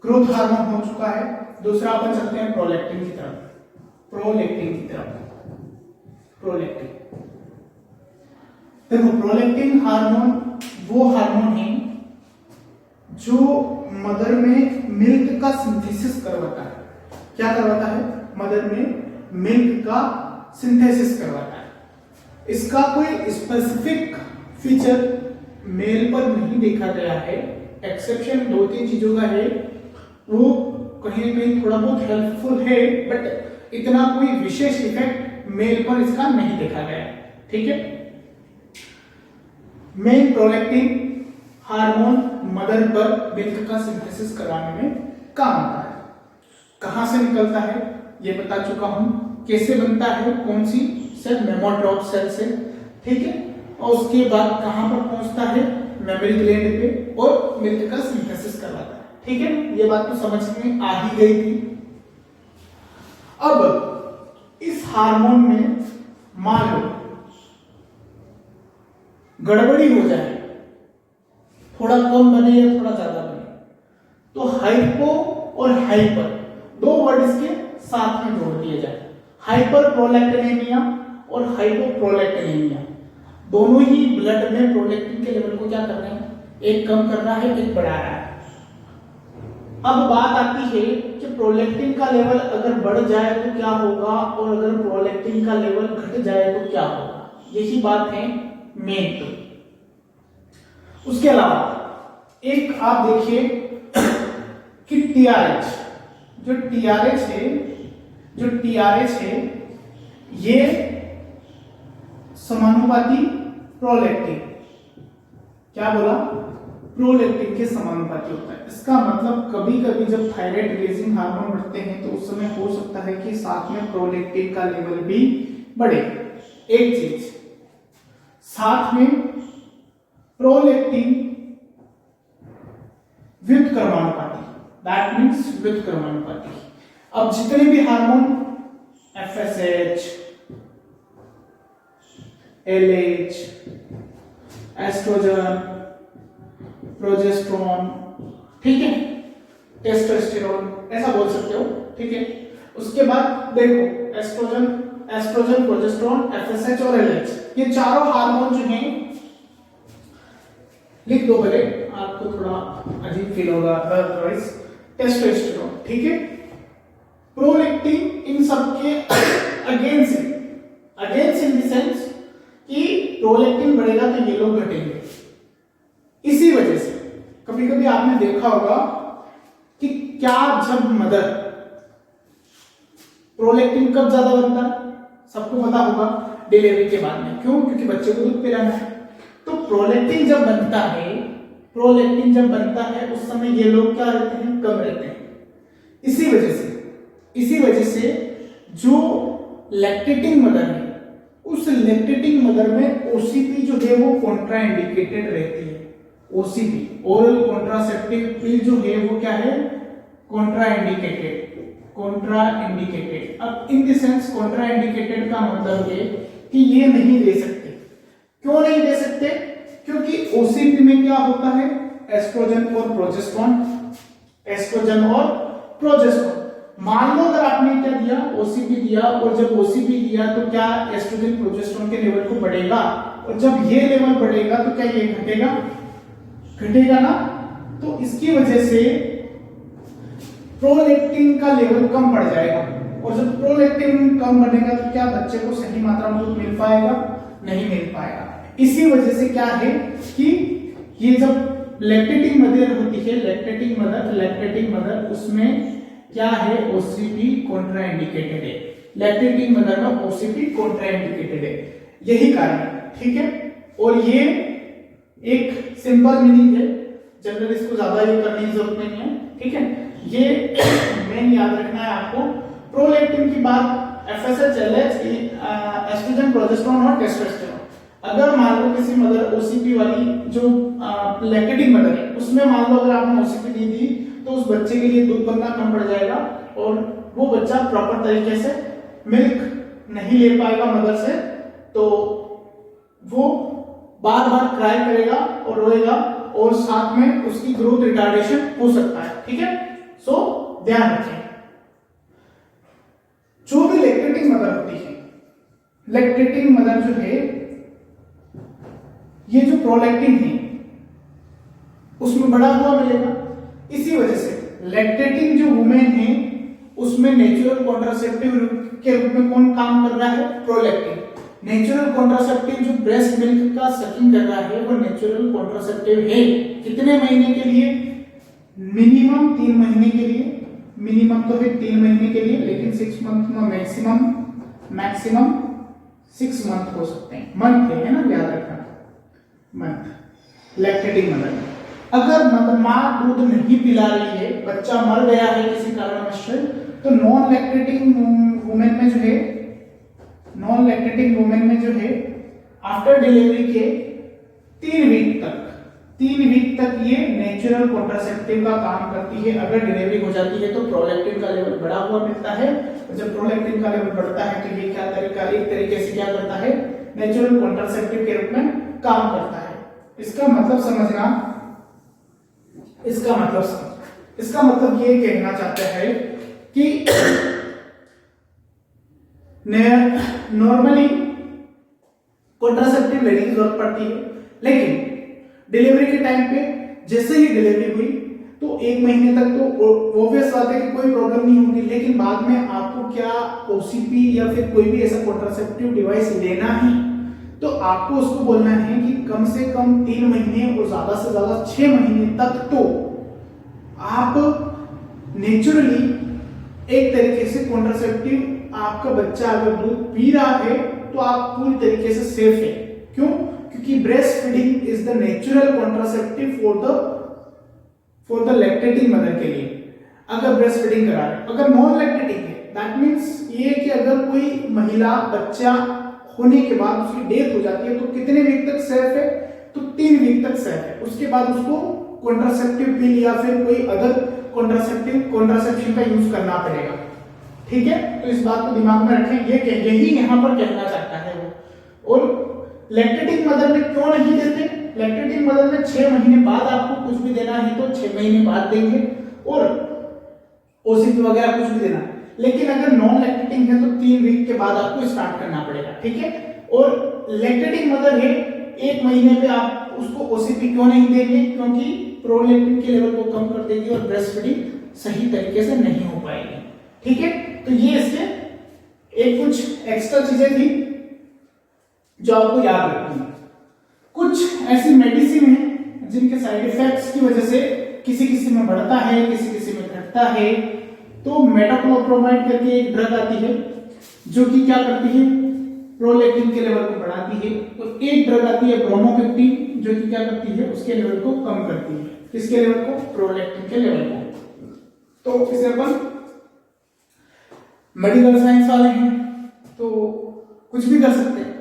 ग्रोथ हार्मोन हो चुका है, दूसरा अपन चलते हैं प्रोलैक्टिन की तरफ, प्रोलैक्टिन की तरफ। प्रोलैक्टिन, देखो प्रोलैक्टिन हार्मोन वो हार्मोन है जो मदर में मिल्क का सिंथेसिस करवाता है। क्या करवाता है? मदर में मिल्क का सिंथेसिस करवाता है। इसका कोई स्पेसिफिक फीचर मेल पर नहीं देखा गया है, एक्सेप्शन दो तीन चीजों का है, वो कहीं ना कहीं थोड़ा बहुत हेल्पफुल है, बट इतना कोई विशेष इफेक्ट मेल पर इसका नहीं देखा गया है, ठीक है। मेन प्रोलैक्टिन हार्मोन मदर पर मिल्क का सिंथेसिस कराने में काम आता है। कहां से निकलता है ये बता चुका हूं, कैसे बनता है, कौन सी सेल, मेमोट्रॉप सेल से, ठीक है। और उसके बाद कहां पर पहुंचता है, मेमोरी ग्लैंड पे, और मिल्क का सिंथेसिस करवाता है, ठीक है। ये बात तो समझ में आ ही गई थी। अब इस हार्मोन में मान लो गड़बड़ी हो जाए, थोड़ा कम बने या थोड़ा ज्यादा बने, तो हाइपो और हाइपर दो वर्ड इसके साथ में जोड़ दिए जाए। हाइपर प्रोलैक्टिनेमिया और हाइपोप्रोलैक्टिनेमिया, दोनों ही ब्लड में प्रोलैक्टिन के लेवल को क्या कर रहे हैं, एक कम कर रहा है, एक बढ़ा रहा है। अब बात आती है कि प्रोलैक्टिन का लेवल अगर बढ़ जाए तो क्या होगा और अगर प्रोलैक्टिन का लेवल घट जाए तो क्या होगा, यही बात है मेन। तो उसके अलावा एक आप देखिए कि टीआरएच, जो टीआरएच है ये समानुपाती प्रोलैक्टिन, क्या बोला, प्रोलैक्टिन के समानुपाती होता है। इसका मतलब कभी कभी जब थायराइड रिलीजिंग हार्मोन बढ़ते हैं तो उस समय हो सकता है कि साथ में प्रोलैक्टिन का लेवल भी बढ़े। एक चीज, साथ में प्रोलैक्टिन व्युत्क्रमानुपाती, दैट मींस व्युत्क्रमानुपाती। अब जितने भी hormone FSH, LH, oestrogen, progesterone, ठीक है, टेस्टोस्टेरोन, ऐसा बोल सकते हो, ठीक है। उसके बाद देखो एस्ट्रोजन, प्रोजेस्टेरोन, एफएसएच और एलएच, ये चारों हार्मोन जो हैं, लिख दो भले, आपको थोड़ा अजीब फील होगा अदरवाइज, टेस्टोस्टेरोन, ठीक है। प्रोलैक्टिन इन सबके अगेंस्ट इन द सेंस कि प्रोलैक्टिन बढ़ेगा तो ये लोग घटेंगे। इसी वजह से कभी कभी आपने देखा होगा कि क्या जब मदर, प्रोलैक्टिन कब ज्यादा बनता है, सबको पता होगा, डिलीवरी के बाद में। क्यों? क्योंकि बच्चे को दूध पिलाना है। तो प्रोलैक्टिन जब बनता है उस समय ये लोग क्या रहते हैं, कम रहते हैं। इसी वजह से जो लैक्टेटिंग मदर है, उस लैक्टेटिंग मदर में ओसीपी जो है वो कॉन्ट्राइंडिकेटेड रहती है। ओसीपी, ओरल कॉन्ट्रासेप्टिव पिल जो है वो क्या है, कॉन्ट्राइंडिकेटेड। अब इन द सेंस कॉन्ट्राइंडिकेटेड का मतलब है कि ये नहीं दे सकते। क्यों नहीं दे सकते? क्योंकि ओसीपी में क्या होता है, एस्ट्रोजन और प्रोजेस्टेरोन। मान लो अगर आपने क्या दिया, ओसीपी दिया, और जब ओसीपी दिया तो क्या एस्ट्रोजन प्रोजेस्टेरोन के लेवल को बढ़ेगा, और जब ये लेवल बढ़ेगा तो क्या ये घटेगा ना। तो इसकी वजह से प्रोलैक्टिन का लेवल कम बढ़ जाएगा, और जब प्रोलैक्टिन कम बढ़ेगा तो क्या बच्चे को सही मात्रा में दूध मिल पाएगा, नहीं मिल पाएगा। इसी वजह से क्या है कि ये जब लैक्टेटिंग मदर होती है, लैक्टेटिंग मदर उसमें क्या है, ओसीपी कॉन्ट्राइंडिकेटेड है। लैक्टेटिंग मदर में ओसीपी कॉन्ट्राइंडिकेटेड है, यही कारण है, ठीक है। और ये एक सिंपल मीनिंग है, जनरल इसको ज्यादा ये करने की जरूरत नहीं है, ठीक है। ये मेन याद रखना है आपको। प्रोलैक्टिन की बात एफएसएच, एलएच, एस्ट्रोजन, प्रोजेस्टेरोन और टेस्टोस्टेरोन। अगर मान लो किसी मदर ओसीपी वाली जो लैक्टेटिंग मदर है, उसमें मान लो अगर आपने ओसीपी दी तो उस बच्चे के लिए दूध बनना कम पड़ जाएगा, और वो बच्चा प्रॉपर तरीके से मिल्क नहीं ले पाएगा मदर से, तो वो बार बार क्राई करेगा और रोएगा, और साथ में उसकी ग्रोथ रिटार्डेशन हो सकता है, ठीक है। सो ध्यान रखें, जो भी लैक्टेटिंग मदर होती है, लैक्टेटिंग मदर जो है, ये जो प्रोलैक्टिन है उसमें बढ़ा हुआ मिलेगा। इसी वजह से लैक्टेटिंग जो वुमेन है उसमें नेचुरल कॉन्ट्रासेप्टिव के रूप में कौन काम कर रहा है, प्रोलैक्टिन। नेचुरल कॉन्ट्रासेप्टिव जो ब्रेस्ट मिल्क का सकिंग कर रहा है वो नेचुरल कॉन्ट्रासेप्टिव है। कितने महीने के लिए? मिनिमम 3 महीने के लिए। मिनिमम तो है 3 महीने के लिए, लेकिन 6 मंथ में मैक्सिमम 6 मंथ हो सकते हैं। मंथ है ना, याद रखना, मंथ। लैक्टेटिंग मदर, अगर मां दूध नहीं पिला रही है, बच्चा मर गया है किसी कारणवश, तो नॉन लैक्टेटिंग वुमेन में जो है आफ्टर डिलीवरी के 3 वीक तक ये नेचुरल कॉन्ट्रासेप्टिव का काम करती है। अगर डिलीवरी हो जाती है तो प्रोलैक्टिन का लेवल बढ़ा हुआ मिलता है, और जब प्रोलैक्टिन का लेवल बढ़ता है तो ये क्या एक तरीके से क्या करता है, नेचुरल कॉन्ट्रासेप्टिव के रूप में काम करता है। इसका मतलब समझना, इसका मतलब ये कहना चाहता है कि नॉर्मली कॉन्ट्रासेप्टिव लेने की जरूरत पड़ती है। लेकिन डिलीवरी के टाइम पे जैसे ही डिलीवरी हुई तो 1 महीने तक तो ऑब्वियस बात है कि कोई प्रॉब्लम नहीं होगी, लेकिन बाद में आपको क्या ओसीपी या फिर कोई भी ऐसा कॉन्ट्रासेप्टिव डिवाइस लेना है तो आपको उसको बोलना है कि कम से कम 3 महीने और ज्यादा से ज्यादा 6 महीने तक तो आप नेचुरली एक तरीके से कॉन्ट्रासेप्टिव, आपका बच्चा अगर दूध पी रहा है तो आप पूरी तरीके से सेफ है। क्यों? क्योंकि breast feeding is the natural contraceptive for the lactating mother के लिए। अगर ब्रेस्ट फीडिंग करा रहे, अगर नॉन लैक्टेटिंग है, दैट मीन्स ये कि अगर कोई महिला बच्चा होने के बाद उसकी डेथ हो जाती है तो कितने वीक तक सेफ है? तो 3 वीक तक सेफ है। उसके बाद उसको कॉन्ट्रासेप्टिव पिल या फिर कोई अदर कॉन्ट्रासेप्शन का यूज करना पड़ेगा। ठीक है, तो इस बात को दिमाग में रखें, यही यहां पर कहना चाहता है वो। और लैक्टेटिंग मदर में क्यों नहीं देते? लैक्टेटिंग मदर में 6 महीने बाद आपको कुछ भी देना है तो 6 महीने बाद देंगे और ओसीपी वगैरह कुछ भी देना है। लेकिन अगर नॉन लैक्टेटिंग है तो 3 वीक के बाद आपको स्टार्ट करना पड़ेगा। ठीक है, और लैक्टेटिंग मदर है 1 महीने पे आप उसको ओसीपी क्यों नहीं देंगे? क्योंकि प्रोलैक्टिन के लेवल को कम कर देगी और ब्रेस्ट फीडिंग सही तरीके से नहीं हो पाएगी। ठीक है, तो ये इसके एक कुछ एक्स्ट्रा चीजें थी जो आपको याद रखनी है। कुछ ऐसी मेडिसिन है जिनके साइड इफेक्ट्स की वजह से किसी में बढ़ता है, किसी में घटता है। तो मेटोक्लोप्रोमाइड करके एक ड्रग आती है जो कि क्या करती है? प्रोलैक्टिन के लेवल को बढ़ाती है। तो एक ड्रग आती है ब्रोमोपेक्टिन जो कि क्या करती है? उसके लेवल को कम करती है। किसके लेवल को? प्रोलैक्टिन के लेवल को। तो इसे अपन मेडिकल साइंस वाले हैं तो कुछ भी कर सकते हैं।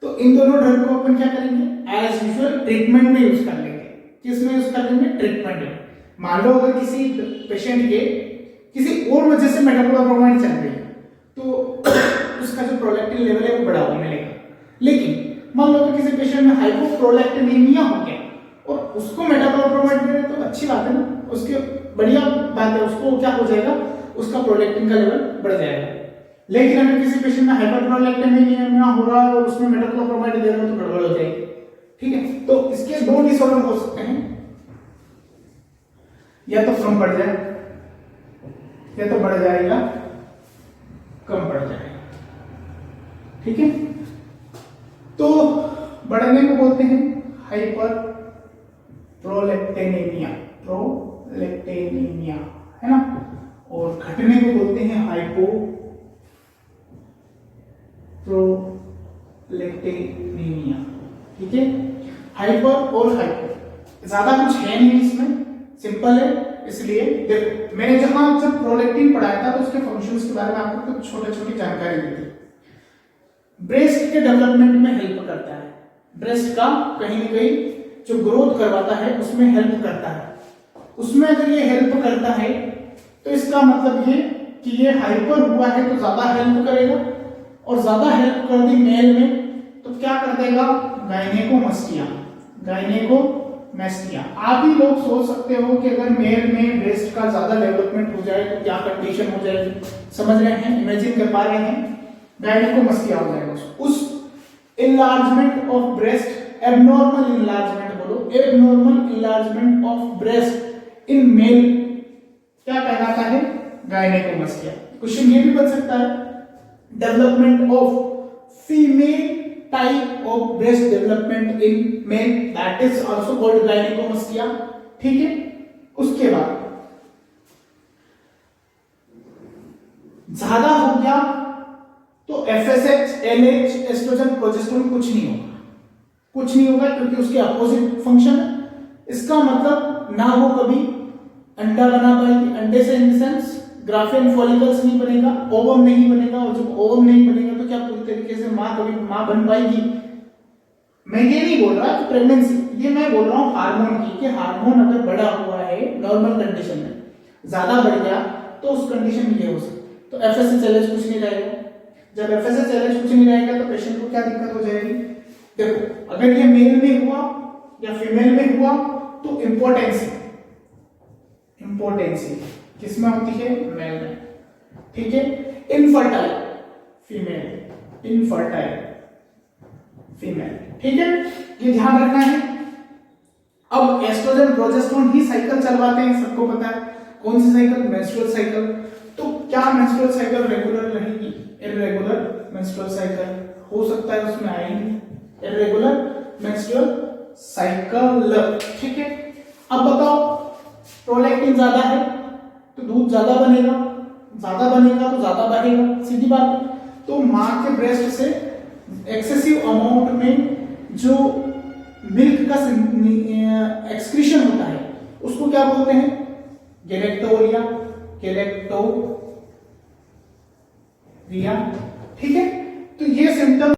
तो इन दोनों ड्रग को अपन क्या करेंगे? एज यूजुअल ट्रीटमेंट में यूज कर लेंगे। किस में यूज कर लेंगे? ट्रीटमेंट में। मान लो अगर किसी पेशेंट के किसी और वजह से मेटोक्लोप्रोमाइड चल रही है तो उसका जो प्रोलैक्टिन लेवल है वो बढ़ा हुआ मिलेगा। लेकिन मान लो कि किसी पेशेंट में हाइपोप्रोलैक्टिनेमिया हो गया और उसको मेटोक्लोप्रोमाइड दे रहे तो अच्छी बात है ना, उसके बढ़िया बात है, उसको क्या हो जाएगा? उसका प्रोलैक्टिन का लेवल बढ़ जाएगा। लेकिन अगर किसी पेशेंट में हाइपरप्रोलैक्टिनेमिया हो रहा है और उसमें मेटोक्लोप्रोमाइड दे रहे हो तो गड़बड़ हो जाएगी। ठीक है, तो इसके 2 डिसऑर्डर हो सकते हैं, या तो कम बढ़ जाए या तो बढ़ जाएगा, कम बढ़ जाएगा। ठीक है, तो बढ़ने को बोलते हैं हाइपर प्रोलैक्टिनेमिया, है ना, और घटने को बोलते हैं हाइपो प्रोलैक्टिनेमिया। ठीक है, हाइपर और हाइपो ज्यादा कुछ है नहीं इसमें, सिंपल है। इसलिए देखो मैंने जब प्रोलैक्टिन पढ़ाया था तो उसके फंक्शंस के बारे में आपको कुछ छोटी जानकारी दी थी। ब्रेस्ट के डेवलपमेंट में हेल्प करता है, ब्रेस्ट का कहीं ना कहीं जो ग्रोथ करवाता है उसमें हेल्प करता है। उसमें अगर ये हेल्प करता है तो इसका मतलब ये कि ये हाइपर हुआ है तो ज्यादा हेल्प करेगा, और ज्यादा हेल्प कर दी मेल में तो क्या कर देगा? गायनेकोमास्टिया। आप ही लोग सोच सकते हो कि अगर मेल में ब्रेस्ट का ज्यादा डेवलपमेंट हो जाए तो क्या कंडीशन हो जाएगी? समझ रहे हैं, इमेजिन कर पा रहे हैं? गायनेकोमास्टिया हो जाएगा। उस enlargement of breast, abnormal enlargement बोलो, abnormal enlargement of breast in male क्या कहलाता है? गायनेकोमास्टिया। क्वेश्चन ये भी बन सकता है, development of female type of breast development in male, that is also called gynaecomastia. ठीक है, उसके बाद ज्यादा हो गया तो एफएसएच, एलएच, एस्ट्रोजन, प्रोजेस्टेरोन कुछ नहीं होगा क्योंकि उसके अपोजिट फंक्शन है। इसका मतलब ना वो कभी अंडा बना पाएगी, अंडे से इन सेंस ग्राफियन फॉलिकल्स नहीं बनेगा, ओवम नहीं बनेगा, और जब ओवम नहीं बनेगा तो क्या पूरी तरीके से कभी मां बन पाएगी? मैं ये नहीं बोल रहा कि प्रेगनेंसी, ये मैं बोल रहा हूं हार्मोन की, कि हार्मोन अगर बढ़ा हुआ है नॉर्मल कंडीशन में, ज्यादा बढ़ गया तो उस कंडीशन में ये हो सकता है। तो एफएसएच कुछ नहीं रहेगा। जब एफएसएच कुछ नहीं रहेगा तो पेशेंट को क्या दिक्कत हो जाएगी? देखो अगर ये मेल में हुआ या फीमेल में हुआ तो इंपोर्टेंसी किसमें होती है? मेल में। ठीक है, इनफर्टाइल फीमेल। ठीक है, ये ध्यान रखना है। अब एस्ट्रोजन प्रोजेस्टेरोन ही साइकिल चलवाते हैं, सबको पता है। कौन सी साइकिल? Menstrual cycle. तो क्या मेंस्ट्रुअल साइकिल रेगुलर रहेगी? इर्रेगुलर मेंस्ट्रुअल साइकिल हो सकता है, उसमें आएंगे इर्रेगुलर मेंस्ट्रुअल साइकिल। ठीक है, अब बताओ प्रोलैक्टिन ज्यादा है तो दूध ज्यादा बनेगा तो ज्यादा बहेगा, सीधी बात है। तो मां के ब्रेस्ट से एक्सेसिव अमाउंट में जो मिल्क का एक्सक्रीशन होता है उसको क्या बोलते हैं? गैलेक्टोरिया। ठीक है, तो ये सिम्टम